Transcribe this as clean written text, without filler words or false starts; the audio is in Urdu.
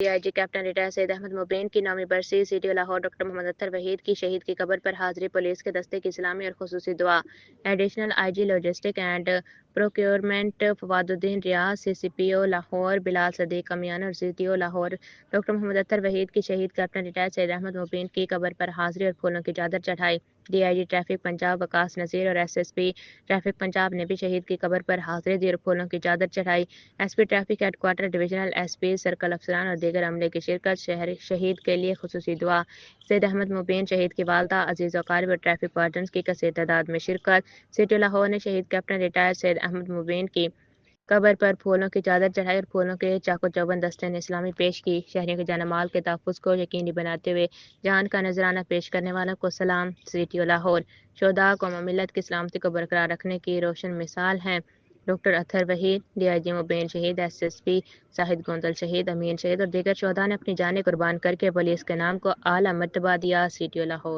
DIG کیپٹن ریٹائر سید احمد مبین کی نویں برسی CTO لاہور ڈاکٹر محمد اطہر وحید کی شہید کی قبر پر حاضری پولیس کے دستے کی اسلامی اور خصوصی دعا additional IG logistic and procurement Fawad Uddin Riyadh CCPO Lahore بلال صدیق کمیان اور CTO لاہور ڈاکٹر محمد اطہر وحید کی شہید کیپٹن ریٹائر سید احمد مبین کی قبر پر حاضری اور پھولوں کی چادر چڑھائی DIG ٹریفک پنجاب وقاص نذیر اور SSP ٹریفک پنجاب نے بھی شہید کی قبر پر حاضری دی اور پھولوں کی چادر چڑھائی SP traffic head quarter divisional SP circle افسران اور دیگر عملے کی شرکت شہید کے لیے خصوصی دعا سید احمد مبین شہید کی والدہ عزیز اقارب اور ٹریفک وارڈنز کی کثیر تعداد میں شرکت CTO لاہور نے شہید کیپٹن ریٹائر سید احمد مبین کی قبر پر پھولوں کی چادر چڑھائی اور پھولوں کے چاقو چوبند دستے نے اسلامی پیش کی شہریوں کے جان و مال کے تحفظ کو یقینی بناتے ہوئے جان کا نذرانہ پیش کرنے والوں کو سلام CTO لاہور شہداء قوم و ملت کی سلامتی کو برقرار رکھنے کی روشن مثال ہیں ڈاکٹر اطہر وحید DIG مبین شہید SSP شاہد گوندل شہید امین شہید اور دیگر شہداء نے اپنی جانیں قربان کر کے پولیس کے نام کو اعلیٰ مرتبہ دیا CTO لاہور